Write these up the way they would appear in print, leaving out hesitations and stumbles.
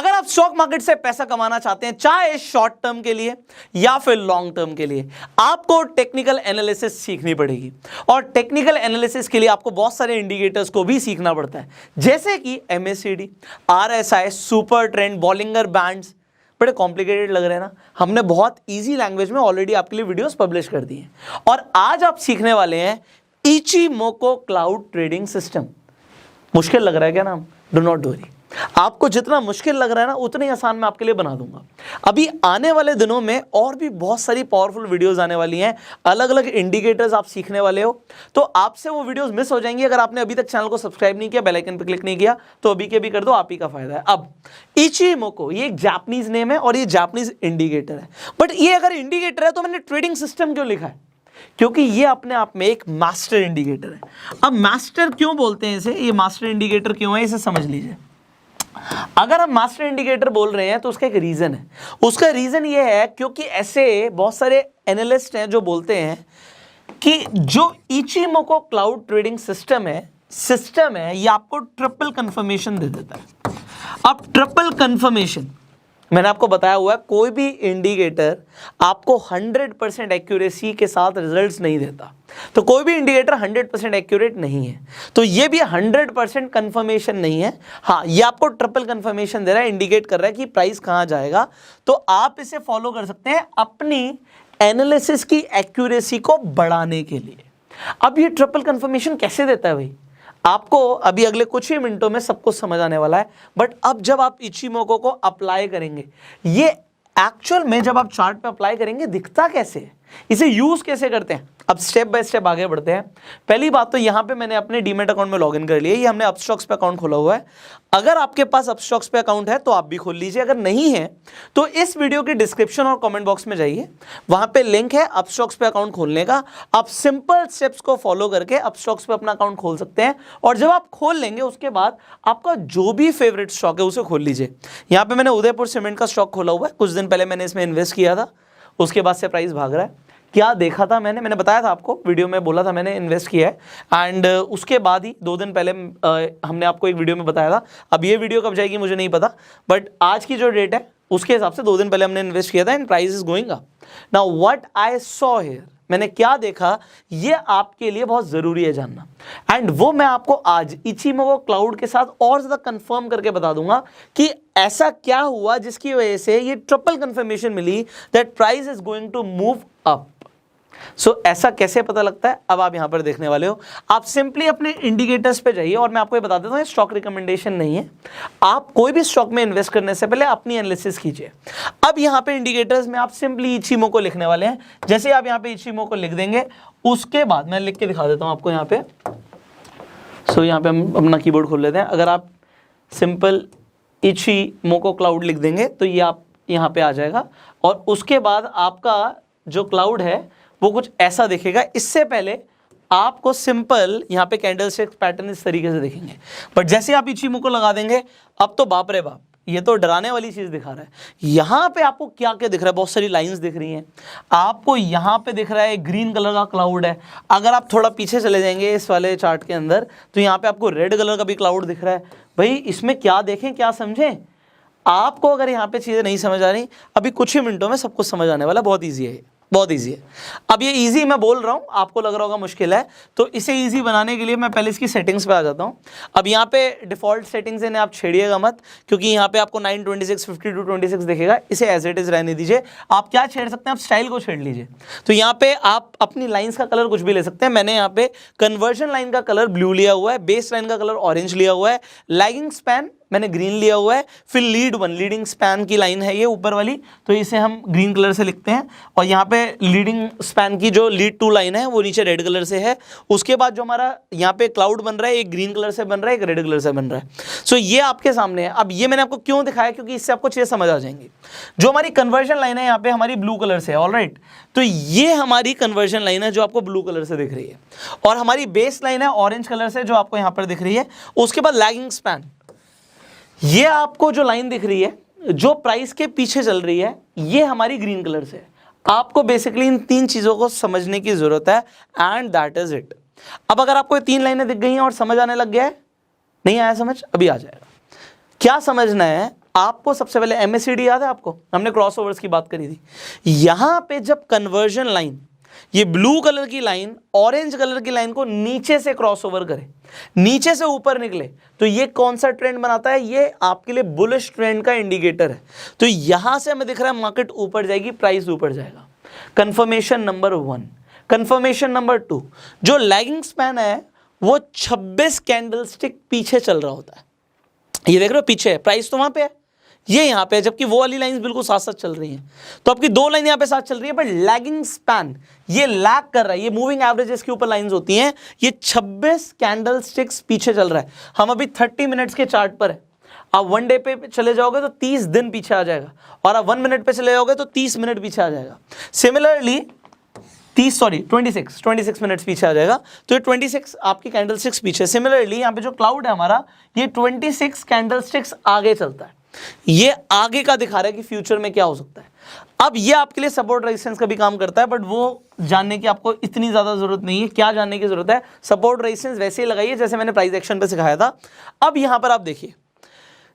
अगर आप stock market से पैसा कमाना चाहते हैं, चाहे शॉर्ट टर्म के लिए या फिर लॉन्ग टर्म के लिए, आपको टेक्निकल एनालिसिस सीखनी पड़ेगी। और टेक्निकल एनालिसिस के लिए आपको बहुत सारे इंडिकेटर्स को भी सीखना पड़ता है, जैसे कि MACD, RSI, super trend, Bollinger bands. बड़े कॉम्प्लिकेटेड लग रहे हैं ना? हमने बहुत ईजी लैंग्वेज में ऑलरेडी आपके लिए वीडियोस पब्लिश कर दी हैं। और आज आप सीखने वाले हैं इचिमोको क्लाउड ट्रेडिंग सिस्टम। मुश्किल लग रहा है क्या नाम? डू नॉट वरी, आपको जितना मुश्किल लग रहा है ना उतनी आसान मैं आपके लिए बना दूंगा। अभी आने वाले दिनों में और भी बहुत सारी पावरफुल वीडियोस आने वाली हैं, अलग अलग इंडिकेटर्स आप सीखने वाले हो, तो आपसे वो वीडियोस मिस हो जाएंगी अगर आपने अभी तक चैनल को सब्सक्राइब नहीं किया, बेल आइकन पर क्लिक नहीं किया, तो अभी के भी कर दो, आप ही का फायदा है। अब इचिमोको ये एक जापानीज नेम है और ये जापानीज इंडिकेटर है, बट ये अगर इंडिकेटर है तो मैंने ट्रेडिंग सिस्टम क्यों लिखा है? क्योंकि ये अपने आप में एक मास्टर इंडिकेटर है। अब मास्टर क्यों बोलते हैं इसे, ये मास्टर इंडिकेटर क्यों है, इसे समझ लीजिए। अगर हम मास्टर इंडिकेटर बोल रहे हैं तो उसका एक रीजन है। उसका रीजन ये है क्योंकि ऐसे बहुत सारे एनालिस्ट हैं जो बोलते हैं कि जो इचिमोको क्लाउड ट्रेडिंग सिस्टम है ये आपको ट्रिपल कंफर्मेशन दे देता है। अब ट्रिपल कंफर्मेशन मैंने आपको बताया हुआ है, कोई भी इंडिकेटर आपको 100% एक्यूरेसी के साथ रिजल्ट्स नहीं देता। तो कोई भी इंडिकेटर 100% एक्यूरेट नहीं है, तो ये भी 100% कंफर्मेशन नहीं है। हाँ, ये आपको ट्रिपल कंफर्मेशन दे रहा है, इंडिकेट कर रहा है कि प्राइस कहाँ जाएगा। तो आप इसे फॉलो कर सकते हैं अपनी एनालिसिस की एक्यूरेसी को बढ़ाने के लिए। अब ये ट्रिपल कंफर्मेशन कैसे देता है भाई? आपको अभी अगले कुछ ही मिनटों में सब कुछ समझ आने वाला है, बट अब जब आप इचिमोको को अप्लाई करेंगे, ये एक्चुअल में जब आप चार्ट पे अप्लाई करेंगे दिखता कैसे है, इसे यूज कैसे करते हैं, अब स्टेप बाय स्टेप आगे बढ़ते हैं। पहली बात तो यहाँ पे मैंने अपने डीमैट अकाउंट में लॉगिन कर लिया, ये हमने अपस्टॉक्स पे अकाउंट खोला हुआ है। अगर आपके पास अपस्टॉक्स पे अकाउंट है तो आप भी खोल लीजिए, अगर नहीं है तो इस वीडियो के डिस्क्रिप्शन और कमेंट बॉक्स में जाइए, वहां पे लिंक है अपस्टॉक्स पे अकाउंट खोलने का। आप सिंपल स्टेप्स को फॉलो करके अपस्टॉक्स पे अपना अकाउंट खोल सकते हैं। और जब आप खोल लेंगे उसके बाद आपका जो भी फेवरेट स्टॉक है उसे खोल लीजिए। यहाँ पे मैंने उदयपुर सीमेंट का स्टॉक खोला हुआ है, कुछ दिन पहले मैंने इसमें इन्वेस्ट किया था, उसके बाद से प्राइस भाग रहा है। क्या देखा था मैंने बताया था आपको, वीडियो में बोला था मैंने इन्वेस्ट किया है, एंड उसके बाद ही 2 दिन पहले हमने आपको एक वीडियो में बताया था। अब ये वीडियो कब जाएगी मुझे नहीं पता, बट आज की जो डेट है उसके हिसाब से 2 दिन पहले हमने इन्वेस्ट किया था and price is going up. Now what I saw here, मैंने क्या देखा, ये आपके लिए बहुत जरूरी है जानना, एंड वो मैं आपको आज इचिमोको क्लाउड के साथ और ज्यादा कंफर्म करके बता दूंगा कि ऐसा क्या हुआ जिसकी वजह से ये ट्रिपल कंफर्मेशन मिली that price is going to move up. So ऐसा कैसे पता लगता है, अब आप यहां पर देखने वाले हो। आप सिंपली अपने इंडिकेटर्स पे जाइए, और मैं आपको ये बता देता हूं स्टॉक रिकमेंडेशन नहीं है, आप कोई भी स्टॉक में इन्वेस्ट करने से पहले अपनी एनालिसिस कीजिए। अब यहां पे इंडिकेटर्स में आप सिंपली इचिमोको लिखने वाले हैं। जैसे आप यहां पे इचिमोको लिख देंगे, उसके बाद मैं लिख के दिखा देता हूं आपको यहाँ पे। सो यहाँ पे हम अपना कीबोर्ड खोल लेते हैं। अगर आप सिंपल इचिमोको क्लाउड लिख देंगे तो ये आप यहाँ पे आ जाएगा, और उसके बाद आपका जो क्लाउड है वो कुछ ऐसा दिखेगा। इससे पहले आपको सिंपल यहाँ पे कैंडलस्टिक पैटर्न इस तरीके से दिखेंगे, बट जैसे आप इचिमोको लगा देंगे, अब तो बाप रे बाप, ये तो डराने वाली चीज दिखा रहा है। यहाँ पे आपको क्या क्या दिख रहा है, बहुत सारी लाइंस दिख रही हैं आपको। यहाँ पे दिख रहा है ग्रीन कलर का क्लाउड है। अगर आप थोड़ा पीछे चले जाएंगे इस वाले चार्ट के अंदर, तो यहाँ पे आपको रेड कलर का भी क्लाउड दिख रहा है। भाई इसमें क्या देखें क्या समझें? आपको अगर यहाँ पे चीजें नहीं समझ आ रही, अभी कुछ ही मिनटों में सब कुछ समझ आने वाला, बहुत ईजी है, बहुत इजी है। अब ये इजी मैं बोल रहा हूँ, आपको लग रहा होगा मुश्किल है, तो इसे इजी बनाने के लिए मैं पहले इसकी सेटिंग्स पे आ जाता हूँ। अब यहाँ पे डिफॉल्ट सेटिंग्स इन्हें आप छेड़िएगा मत, क्योंकि यहाँ पे आपको 926 5226 दिखेगा, इसे एज इट इज रहने दीजिए। आप क्या छेड़ सकते हैं, आप स्टाइल को छेड़ लीजिए। तो यहाँ पे आप अपनी लाइंस का कलर कुछ भी ले सकते हैं। मैंने यहाँ पे कन्वर्जन लाइन का कलर ब्लू लिया हुआ है, बेस लाइन का कलर ऑरेंज लिया हुआ है, लैगिंग स्पैन मैंने ग्रीन लिया हुआ है, फिर लीडिंग स्पैन की लाइन है ये ऊपर वाली, तो इसे हम ग्रीन कलर से लिखते हैं। और यहाँ पे लीडिंग स्पैन की जो लीड टू लाइन है वो नीचे रेड कलर से है। उसके बाद जो हमारा यहाँ पे क्लाउड बन रहा है, एक ग्रीन कलर से बन रहा है, एक रेड कलर से बन रहा है। सो ये आपके सामने है। अब ये मैंने आपको क्यों दिखाया, क्योंकि इससे आपको चीजें समझ आ जाएंगी। जो हमारी कन्वर्जन लाइन है यहाँ पे हमारी ब्लू कलर से है, ऑलराइट, तो ये हमारी कन्वर्जन लाइन है जो आपको ब्लू कलर से दिख रही है, और हमारी बेस लाइन है ऑरेंज कलर से जो आपको यहाँ पर दिख रही है। उसके बाद लैगिंग स्पैन, ये आपको जो लाइन दिख रही है जो प्राइस के पीछे चल रही है, ये हमारी ग्रीन कलर से है। आपको बेसिकली इन 3 चीजों को समझने की जरूरत है, एंड दैट इज इट। अब अगर आपको ये 3 लाइनें दिख गई हैं और समझ आने लग गया है, नहीं आया समझ, अभी आ जाएगा। क्या समझना है, आपको सबसे पहले MACD याद है आपको, हमने क्रॉसओवर्स की बात करी थी। यहां पे जब कन्वर्जन लाइन, ये ब्लू कलर की लाइन ऑरेंज कलर की लाइन को नीचे से क्रॉसओवर करे, नीचे से ऊपर निकले, तो ये कौन सा ट्रेंड बनाता है? ये आपके लिए बुलिश ट्रेंड का इंडिकेटर है। तो यहां से हमें दिख रहा है मार्केट ऊपर जाएगी, प्राइस ऊपर जाएगा। Confirmation number 1। कंफर्मेशन नंबर 2, जो लैगिंग स्पैन है वो 26 कैंडलस्टिक पीछे चल रहा होता है। ये देख रहे हो पीछे है, प्राइस तो वहां पे है, ये यहां पे है, जबकि वो वाली लाइंस बिल्कुल साथ साथ चल रही हैं। तो आपकी दो लाइन यहां पे साथ चल रही है, बट लैगिंग स्पैन ये लैग कर रहा है। ये मूविंग एवरेजेस के ऊपर लाइंस होती हैं, ये 26 कैंडलस्टिक्स पीछे चल रहा है। हम अभी 30 मिनट्स के चार्ट पर है। आप 1 डे पे चले जाओगे तो 30 दिन पीछे आ जाएगा, और आप 1 मिनट पे चले जाओगे तो 30 मिनट पीछे आ जाएगा। सिमिलरली 26 मिनट्स पीछे आ जाएगा। तो ये 26 आपकी कैंडलस्टिक्स पीछे। सिमिलरली यहाँ पे जो क्लाउड है हमारा, ये 26 कैंडलस्टिक्स आगे चलता है। ये आगे का दिखा रहा है कि फ्यूचर में क्या हो सकता है। अब ये आपके लिए सपोर्ट रेजिस्टेंस का भी काम करता है, बट वो जानने की आपको इतनी ज़्यादा ज़रूरत नहीं है। क्या जानने की ज़रूरत है? सपोर्ट रेजिस्टेंस वैसे ही लगाइए जैसे मैंने प्राइस एक्शन पे सिखाया था। अब यहाँ पर आप देखिए,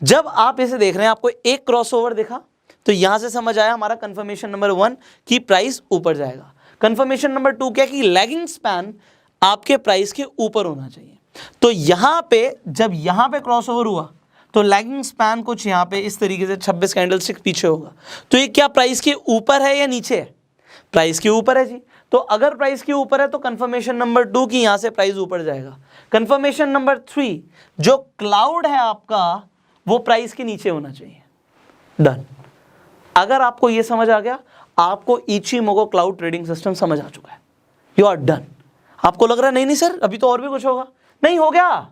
जब आप इसे देख रहे हैं, आपको एक क्रॉसओवर दिखा, तो यहाँ से समझ आया हमारा कंफर्मेशन नंबर 1 कि प्राइस ऊपर जाएगा। कंफर्मेशन नंबर 2 क्या कि लैगिंग स्पैन आपके प्राइस के ऊपर होना चाहिए। तो यहाँ पे जब यहाँ पे क्रॉसओवर हुआ तो लैगिंग स्पैन कुछ यहाँ पे इस तरीके से 26 कैंडलस्टिक पीछे होगा। तो ये क्या प्राइस के ऊपर है या नीचे है? प्राइस के ऊपर है जी। तो अगर प्राइस के ऊपर है तो कंफर्मेशन नंबर 2 की यहाँ से प्राइस ऊपर जाएगा। कंफर्मेशन नंबर 3, जो क्लाउड है आपका वो प्राइस के नीचे होना चाहिए। डन। अगर आपको ये समझ आ गया, आपको इचिमोगो क्लाउड ट्रेडिंग सिस्टम समझ आ चुका है। You are done. आपको लग रहा है नहीं सर अभी तो और भी कुछ होगा, नहीं हो गया,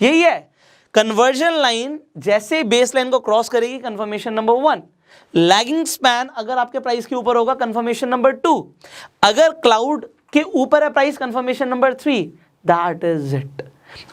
यही है। कन्वर्जन लाइन जैसे बेस लाइन को क्रॉस करेगी, कंफर्मेशन नंबर 1। लैगिंग स्पैन अगर आपके प्राइस के ऊपर होगा, कंफर्मेशन नंबर 2। अगर क्लाउड के ऊपर है price, confirmation number 3। That is it.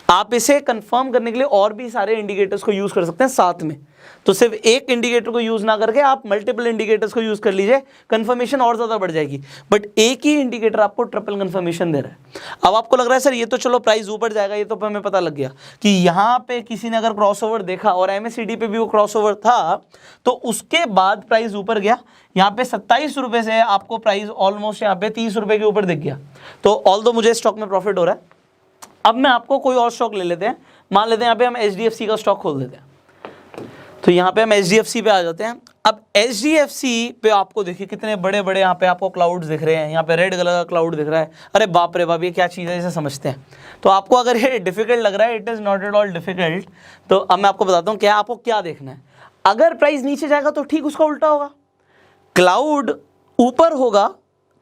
आप इसे कंफर्म करने के लिए और भी सारे इंडिकेटर्स को यूज कर सकते हैं साथ में। तो सिर्फ एक इंडिकेटर को यूज ना करके आप मल्टीपल इंडिकेटर्स को यूज कर लीजिए, कंफर्मेशन और ज्यादा बढ़ जाएगी। बट एक ही इंडिकेटर आपको ट्रिपल कंफर्मेशन दे रहा है। अब आपको लग रहा है सर ये तो चलो प्राइस ऊपर जाएगा, ये तो हमें पता लग गया कि यहाँ पे किसी ने अगर क्रॉसओवर देखा और MACD पे भी वो क्रॉसओवर था, तो उसके बाद प्राइस ऊपर गया। यहाँ पे 27 रुपए से आपको प्राइस ऑलमोस्ट यहाँ पे 30 रुपए के ऊपर दिख गया। तो ऑल्दो मुझे स्टॉक में प्रॉफिट हो रहा है। अब मैं आपको कोई और स्टॉक ले लेते हैं, मान लेते हैं यहाँ पे हम HDFC का स्टॉक खोल देते हैं। तो यहाँ पे हम HDFC पे आ जाते हैं। अब HDFC पे आपको देखिए कितने बड़े बड़े यहाँ पे आपको क्लाउड्स दिख रहे हैं। यहाँ पे रेड कलर का क्लाउड दिख रहा है। अरे बाप रे बाप, ये क्या चीज़ है, इसे समझते हैं। तो आपको अगर ये डिफिकल्ट लग रहा है, it is not at all difficult. तो अब मैं आपको बताता हूँ क्या आपको क्या देखना है। अगर प्राइस नीचे जाएगा तो ठीक उसका उल्टा होगा, क्लाउड ऊपर होगा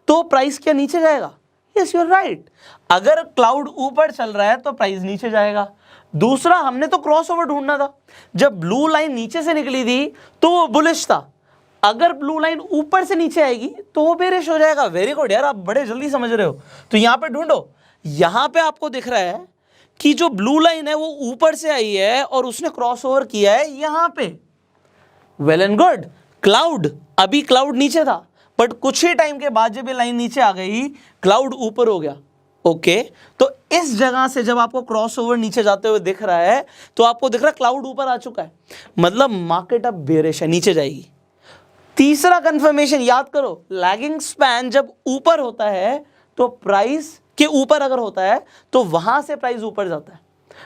तो प्राइस क्या नीचे जाएगा? Yes you are right. अगर क्लाउड ऊपर चल रहा है तो प्राइस नीचे जाएगा। दूसरा, हमने तो क्रॉसओवर ढूंढना था। जब ब्लू लाइन नीचे से निकली थी तो वो बुलिश था। अगर ब्लू लाइन ऊपर से नीचे आएगी तो वो बेरिश हो जाएगा। वेरी गुड यार, आप बड़े जल्दी समझ रहे हो। तो यहां पे ढूंढो, यहां पे आपको दिख रहा है कि जो ब्लू लाइन है वो ऊपर से आई है और उसने क्रॉसओवर किया है यहां पे। Well and good. क्लाउड, अभी क्लाउड नीचे था, बट कुछ ही टाइम के बाद जब ये लाइन नीचे आ गई, क्लाउड ऊपर हो गया। ओके, तो इस जगह से जब आपको क्रॉसओवर नीचे जाते हुए दिख रहा है तो आपको दिख रहा है क्लाउड ऊपर आ चुका है, मतलब मार्केट अब बेरिश है, नीचे जाएगी। तीसरा कंफर्मेशन याद करो, लैगिंग स्पैन जब ऊपर होता है तो प्राइस के ऊपर अगर होता है तो वहां से प्राइस ऊपर जाता है।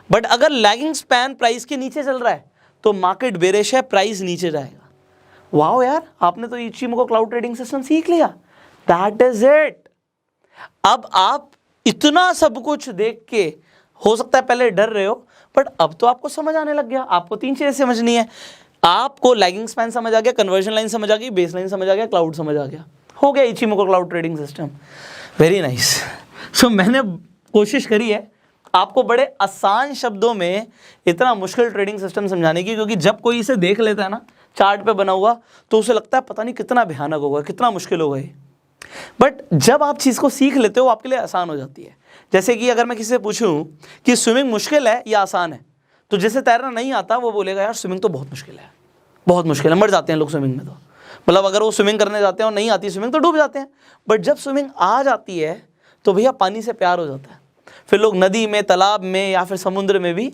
बट अगर लैगिंग स्पैन प्राइस के नीचे चल रहा है तो मार्केट बेरिश है, प्राइस नीचे जाएगा। वाओ यार, आपने तो इचिमोगो क्लाउड ट्रेडिंग सिस्टम सीख लिया। That is it. अब आप इतना सब कुछ देख के हो सकता है पहले डर रहे हो, बट अब तो आपको समझ आने लग गया। आपको 3 चीजें समझनी है। आपको लैगिंग स्पैन समझ आ गया, कन्वर्जन लाइन समझ आ गई, बेस लाइन समझ आ गया, क्लाउड समझ आ गया। हो गया Ichimoku cloud trading system. Very nice. So मैंने कोशिश करी है आपको बड़े आसान शब्दों में इतना मुश्किल ट्रेडिंग सिस्टम समझाने की, क्योंकि जब कोई इसे देख लेता है ना चार्ट पे बना हुआ, तो उसे लगता है पता नहीं कितना भयानक होगा, कितना मुश्किल होगा ये। बट जब आप चीज़ को सीख लेते हो आपके लिए आसान हो जाती है। जैसे कि अगर मैं किसी से पूछूं कि स्विमिंग मुश्किल है या आसान है, तो जैसे तैरना नहीं आता वो बोलेगा यार स्विमिंग तो बहुत मुश्किल है, बहुत मुश्किल है, मर जाते हैं लोग स्विमिंग में। तो मतलब अगर वो स्विमिंग करने जाते हैं और नहीं आती स्विमिंग तो डूब जाते हैं। बट जब स्विमिंग आ जाती है तो भैया पानी से प्यार हो जाता है। फिर लोग नदी में, तालाब में या फिर समुद्र में भी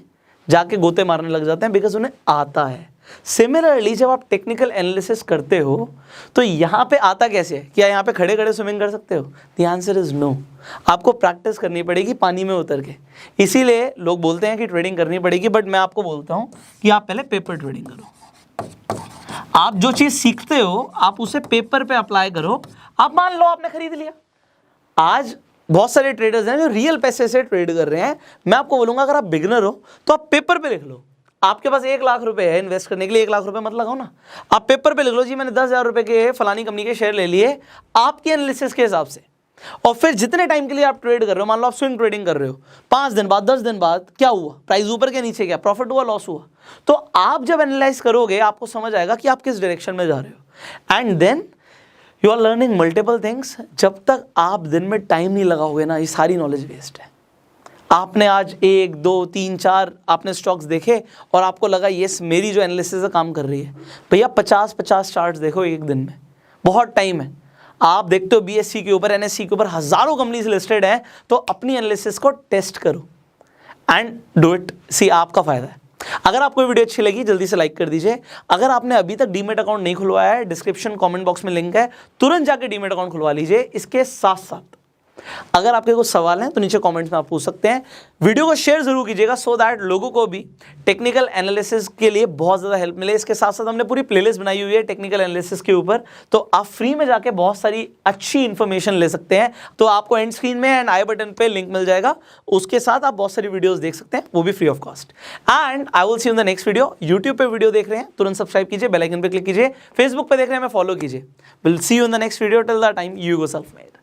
जाके गोते मारने लग जाते हैं, बिकॉज उन्हें आता है। सिमिलरली जब आप टेक्निकल एनालिसिस करते हो तो यहाँ पे आता कैसे है? क्या यहाँ पे खड़े खड़े स्विमिंग कर सकते हो? The answer is no. आपको प्रैक्टिस करनी पड़ेगी पानी में उतर के। इसीलिए लोग बोलते हैं कि ट्रेडिंग करनी पड़ेगी, बट मैं आपको बोलता हूँ कि आप पहले पेपर ट्रेडिंग करो। आप जो चीज़ सीखते हो आप उसे पेपर पे अप्लाई करो। आप मान लो आपने खरीद लिया, आज बहुत सारे ट्रेडर्स हैं जो रियल पैसे से ट्रेड कर रहे हैं। मैं आपको बोलूंगा अगर आप बिगिनर हो तो आप पेपर पे लिख लो। आपके पास 1 लाख रुपए है इन्वेस्ट करने के लिए, 1 लाख रुपए मत लगाओ ना, आप पेपर पे लिख लो जी मैंने 10,000 रुपए के फलानी कंपनी के शेयर ले लिए आपकी एनालिसिस के हिसाब से। और फिर जितने टाइम के लिए आप ट्रेड कर रहे हो, मान लो आप स्विंग ट्रेडिंग कर रहे हो, 5 दिन बाद 10 दिन बाद क्या हुआ, प्राइस ऊपर के नीचे, क्या प्रॉफिट हुआ लॉस हुआ, तो आप जब एनालाइज करोगे आपको समझ आएगा कि आप किस डायरेक्शन में जा रहे हो। And then you are learning multiple things. जब तक आप दिन में टाइम नहीं लगाओगे ना, ये सारी नॉलेज वेस्ट है। आपने आज 1, 2, 3, 4 आपने स्टॉक्स देखे और आपको लगा यस मेरी जो एनालिसिस है काम कर रही है। भैया 50 चार्ट्स देखो एक दिन में, बहुत टाइम है। आप देखते हो BSE के ऊपर, NSE के ऊपर हजारों कंपनीज लिस्टेड हैं, तो अपनी एनालिसिस को टेस्ट करो एंड डू इट। सी आपका फायदा है। अगर आपको वीडियो अच्छी लगी जल्दी से लाइक कर दीजिए। अगर आपने अभी तक डीमेट अकाउंट नहीं खुलवाया है, डिस्क्रिप्शन कमेंट बॉक्स में लिंक है, तुरंत जाके डीमेट अकाउंट खुलवा लीजिए। इसके साथ साथ अगर आपके कुछ सवाल हैं तो नीचे कमेंट्स में आप पूछ सकते हैं। वीडियो को शेयर जरूर कीजिएगा सो दैट लोगों को भी टेक्निकल एनालिसिस के लिए बहुत ज़्यादा हेल्प मिले। इसके साथ साथ हमने पूरी प्लेलिस्ट बनाई हुई है टेक्निकल एनालिसिस के ऊपर, तो आप फ्री में जाके बहुत सारी अच्छी इंफॉर्मेशन ले सकते हैं। तो आपको एंड स्क्रीन में एंड आई बटन पे लिंक मिल जाएगा, उसके साथ आप बहुत सारी वीडियोस देख सकते हैं, वो भी free of cost. And I will see in the next video. YouTube पे वीडियो देख रहे हैं तुरंत सब्सक्राइब कीजिए, बेल आइकन पे क्लिक कीजिए। फेसबुक पे देख रहे हैं मैं फॉलो कीजिए। Will see you in the next video. Till the time you go self made.